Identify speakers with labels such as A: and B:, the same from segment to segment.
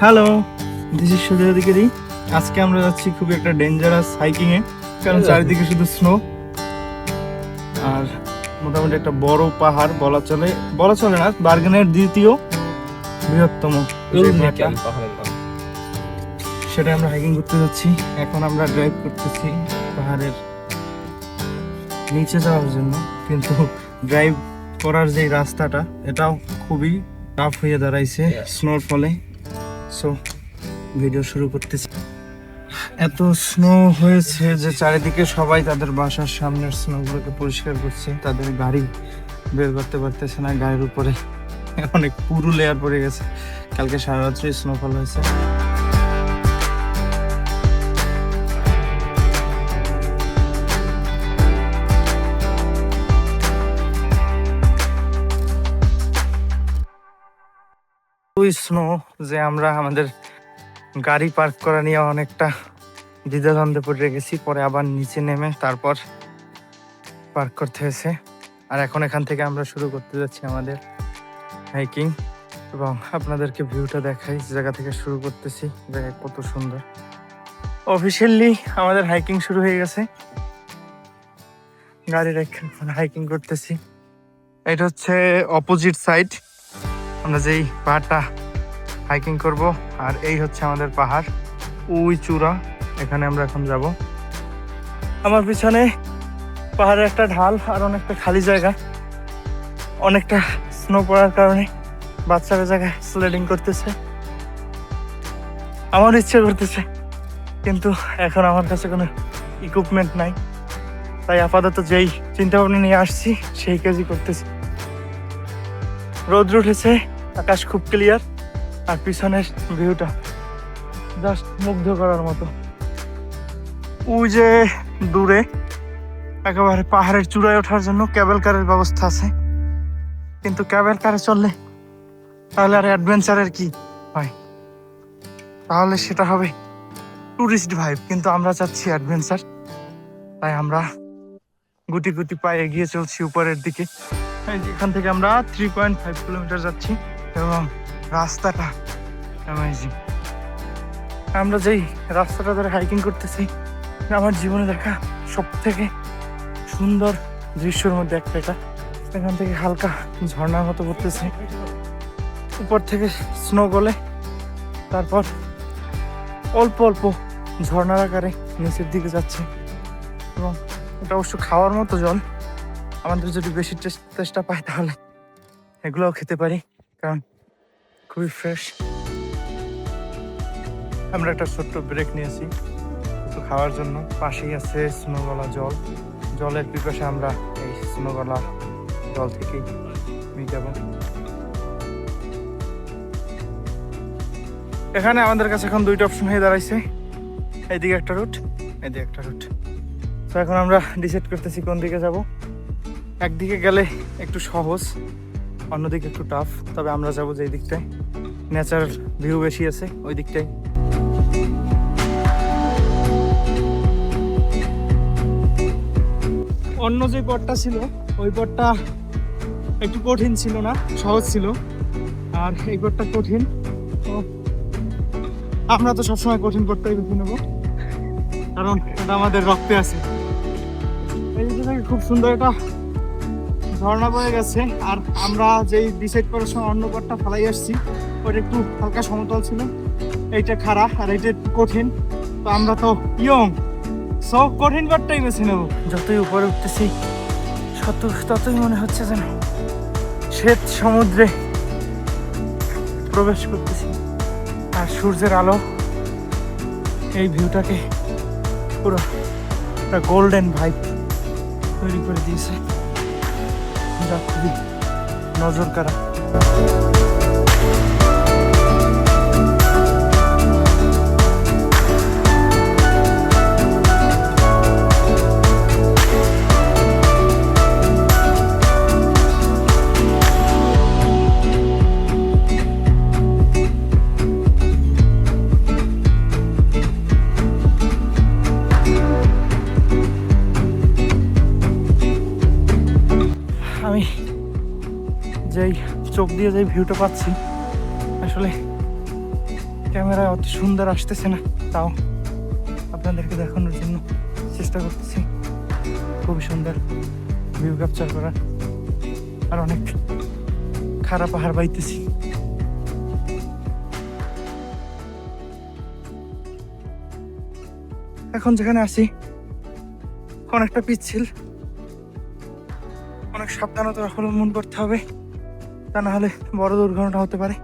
A: Hello, this is Sujoy অধিকারী। আজকে আমরা যাচ্ছি খুবই একটা ডেঞ্জারাস হাইকিং এ, কারণ চারিদিকে শুধু স্নো আর মোটামুটি একটা বড় পাহাড় বলা চলে না, বার্গেনের দ্বিতীয় বৃহত্তম যে পাহাড়টা, সেটা আমরা হাইকিং করতে যাচ্ছি। এখন আমরা ড্রাইভ করতেছি পাহাড়ের নিচে যাওয়ার জন্য, কিন্তু ড্রাইভ করার যে রাস্তাটা এটাও খুবই টাফ হয়ে দাঁড়াইছে স্নোর ফলে। সো ভিডিও শুরু করতেছি। এত স্নো হয়েছে যে চারিদিকে সবাই তাদের বাসার সামনের স্নোগুলোকে পরিষ্কার করছে, তাদের গাড়ি বের করতে পারতেছে না, গাড়ির উপরে অনেক পুরু লেয়ার পড়ে গেছে। কালকে সারা রাত্রি স্নোফল হয়েছে। ওই স্নো যে আমরা আমাদের গাড়ি পার্ক করা নিয়ে অনেকটা দ্বিধাদ্বন্দ্বে পড়ে গেছি, পরে আবার নিচে নেমে তারপর পার্ক করতে হয়েছে। আর এখন এখান থেকে আমরা শুরু করতে যাচ্ছি আমাদের হাইকিং, এবং আপনাদেরকে ভিউটা দেখাই যে জায়গা থেকে শুরু করতেছি। জায়গা কত সুন্দর। অফিসিয়ালি আমাদের হাইকিং শুরু হয়ে গেছে, গাড়ি রেখে হাইকিং করতেছি। এটা হচ্ছে অপোজিট সাইড, আমরা যেই পাহাড়টা হাইকিং করব, আর এই হচ্ছে আমাদের পাহাড়, ওই চূড়া, এখানে আমরা এখন যাব। আমার পিছনে পাহাড়ের একটা ঢাল আর অনেকটা খালি জায়গা, অনেকটা স্নো পড়ার কারণে বাচ্চারা জায়গায় স্লেডিং করতেছে। আমার ইচ্ছে করতেছে, কিন্তু এখন আমার কাছে কোনো ইকুইপমেন্ট নাই, তাই আপাতত যেই চিন্তা ভাবনা নিয়ে আসছি সেই কাজই করতেছি। রোদ্র উঠেছে, আকাশ খুব ক্লিয়ার, আর পিছনের ভিউটা জাস্ট মুগ্ধ করার মতো। ওই যে দূরে একেবারে পাহাড়ের চূড়ায় ওঠার জন্য ক্যাবেল কারের ব্যবস্থা আছে, কিন্তু ক্যাবেল কারে চললে তাহলে আর অ্যাডভেঞ্চারের কি হয়, তাহলে সেটা হবে টুরিস্ট ভাইব, কিন্তু আমরা চাচ্ছি অ্যাডভেঞ্চার। তাই আমরা গুটি গুটি পায়ে এগিয়ে চলছি উপরের দিকে। এখান থেকে আমরা 3.5 কিলোমিটার যাচ্ছি, এবং রাস্তাটা অ্যামেজিং। আমরা যেই রাস্তাটা ধরে হাইকিং করতেছি, আমার জীবনে দেখা সব থেকে সুন্দর দৃশ্যের মধ্যে একটা এটা। এখান থেকে হালকা ঝর্ণার মতো পড়তেছে, উপর থেকে স্নো গলে তারপর অল্প অল্প ঝর্ণার আকারে নিচের দিকে যাচ্ছে, এবং এটা অবশ্য খাওয়ার মতো জল। আমাদের যদি বেশি চেষ্টা পাই তাহলে এগুলোও খেতে পারি, কারণ খুবই ফ্রেশ। আমরা একটা ছোট্ট ব্রেক নিয়েছি একটু খাওয়ার জন্য। পাশেই আছে স্নোগলা জল, জলের পিপাসে আমরা এই স্নোগলা জল থেকেই মিটাবো। এখানে আমাদের কাছে এখন দুইটা অপশন হয়ে দাঁড়াইছে, এইদিকে একটা রুট, এইদিকে একটা রুট। তো এখন আমরা ডিসাইড করতেছি কোন দিকে যাব। একদিকে গেলে একটু সহজ, অন্যদিকে একটু টাফ, তবে আমরা যাবো যে দিকটায় ন্যাচারাল ভিউ বেশি আছে ওই দিকটাই। অন্য যে পথটা ছিল ওই পথটা একটু কঠিন ছিল না, সহজ ছিল, আর এই পথটা কঠিন। তো আমরা তো সবসময় কঠিন পথটাই বেছে নেবো, কারণ এটা আমাদের রক্তে আছে। এই দিকে থেকে খুব সুন্দর একটা ঝর্ণা বয়ে গেছে, আর আমরা যেই ডিসাইড করার সময় অন্য পথটা ফালাই আসছি ওইটা একটু হালকা সমতল ছিল, এইটা খাড়া আর এইটা একটু কঠিন। তো আমরা তো ইয়ং, সব কঠিন পথটাই বেছে নেবো। যতই উপরে উঠতেছি ততই মনে হচ্ছে যেন শ্বেত সমুদ্রে প্রবেশ করতেছি, আর সূর্যের আলো এই ভিউটাকে পুরো একটা গোল্ডেন ভাইব তৈরি করে দিয়েছে, যা খুবই নজর কাড়া। আমি যেই চোখ দিয়ে যেই ভিউটা পাচ্ছি, আসলে ক্যামেরায় অত সুন্দর আসতেছে না, তাও আপনাদেরকে দেখানোর জন্য চেষ্টা করতেছি। খুবই সুন্দর ভিউ ক্যাপচার করা। আর অনেক খারাপ পাহাড় বাইতেছি। এখন যেখানে আছি অনেকটা পিচ্ছিল, অনেক সাবধানতা অবলম্বন করতে হবে, তা না হলে বড় দুর্ঘটনা হতে পারে।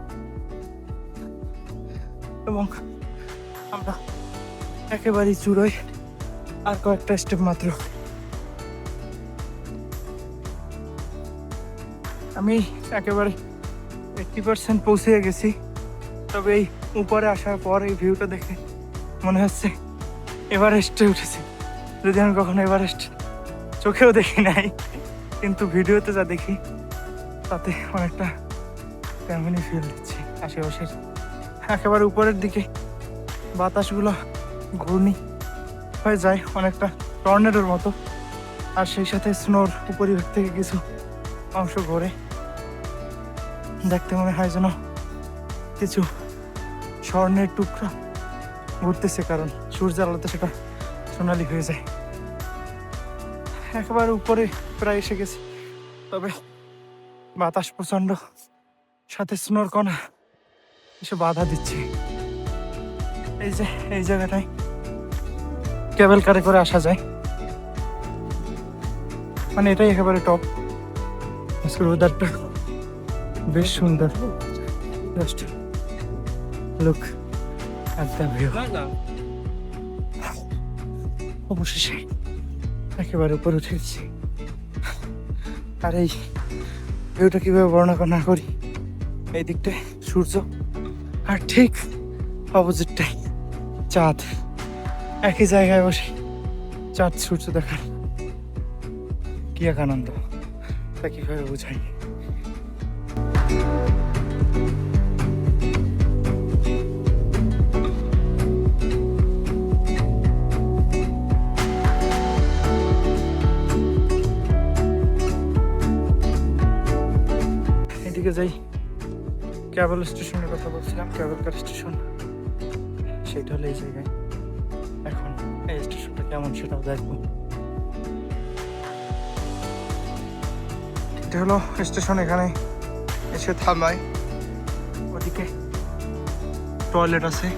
A: এবং আমরা একেবারেই চূড়োয়, আর কয়েকটা স্টেপ মাত্র। আমি একেবারে 80% পৌঁছে গেছি। তবে এই উপরে আসার পর এই ভিউটা দেখে মনে হচ্ছে এভারেস্টে উঠেছি, যদি আমি কখনো এভারেস্ট চোখেও দেখি নাই, কিন্তু ভিডিওতে যা দেখি তাতে অনেকটা তেমনই ফিল দিচ্ছে। আশেপাশের একেবারে উপরের দিকে বাতাসগুলো ঘূর্ণি হয়ে যায়, অনেকটা টর্নেডোর মতো। আর সেই সাথে স্নোর উপরিভাগ থেকে কিছু অংশ ঘোরে, দেখতে মনে হয় যেন কিছু স্বর্ণের টুকরা ঘুরতেছে, কারণ সূর্যের আলোতে সেটা সোনালি হয়ে যায়। একেবারে উপরে প্রায় এসে গেছি, তবে বাতাস প্রচন্ড, সাথে স্নোর কণা এসে বাধা দিচ্ছে। এই যে এই জায়গাটায় কেবল কারে করে আসা যায়, মানে এটাই একেবারে টপ। আজকের ওয়েদারটা বেশ সুন্দর। Just look at the view. অবশেষে একেবারে উপরে উঠে গেছি। আর এই ভিউটা কিভাবে বর্ণনা না করি, এই দিকটায় সূর্য আর ঠিক অপোজিটটাই চাঁদ। একই জায়গায় বসে চাঁদ সূর্য দেখার কি এক আনন্দ, তা কিভাবে বোঝাই। এদিকে যাই, কেবল স্টেশনের কথা বলছিলাম, কেবল কার স্টেশন, সেটা হলো এই জায়গায়। এখন এই স্টেশনটা কেমন সেটাও দেখবো। এটা হলো স্টেশন, এখানে এসে থামায়। ওদিকে টয়লেট আছে,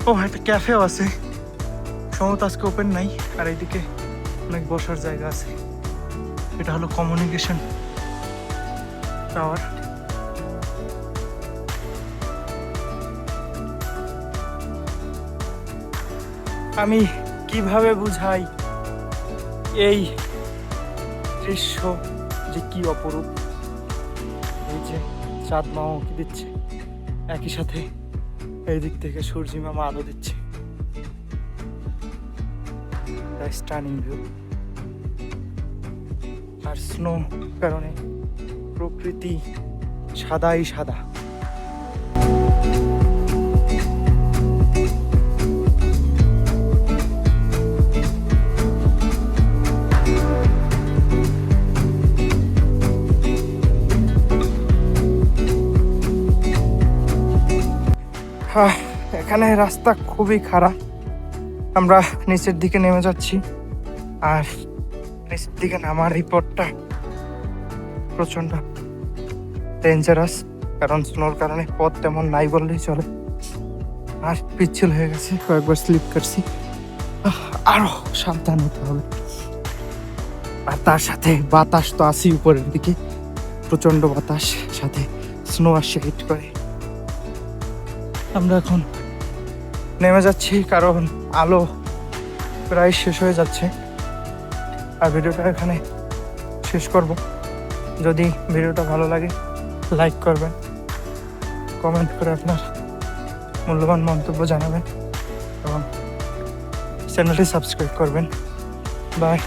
A: ও একটা ক্যাফেও আছে, সম্ভবত আজকে ওপেন নাই। আর এইদিকে অনেক বসার জায়গা আছে। এটা হলো কমিউনিকেশন টাওয়ার। আমি কিভাবে বুঝাই এই দৃশ্য যে কি অপরূপ। এই যে চাঁদ মামা উঁকি দিচ্ছে, একই সাথে এই দিক থেকে সূর্যি মামা আলো দিচ্ছে। Stunning view. আর স্নো কারণে প্রকৃতি সাদাই সাদা। এখানে রাস্তা খুবই খারাপ, আমরা নিচের দিকে নেমে যাচ্ছি। আর নিচের দিকে নামার এই পথটা প্রচন্ড ডেঞ্জারাস, কারণ স্নোর কারণে পথ তেমন নাই বললেই চলে। আর পিচ্ছিল হয়ে গেছে, কয়েকবার স্লিপ করছি, আরো সাবধান হতে হবে। আর তার সাথে বাতাস তো আসি উপরের দিকে, প্রচন্ড বাতাস, সাথে স্নো আসছে হিট করে। আমরা এখন নেমে যাচ্ছি কারণ আলো প্রায় শেষ হয়ে যাচ্ছে। আর ভিডিওটা এখানে শেষ করব। যদি ভিডিওটা ভালো লাগে লাইক করবেন, কমেন্ট করে আপনার মূল্যবান মন্তব্য জানাবেন এবং চ্যানেলটি সাবস্ক্রাইব করবেন। বাই।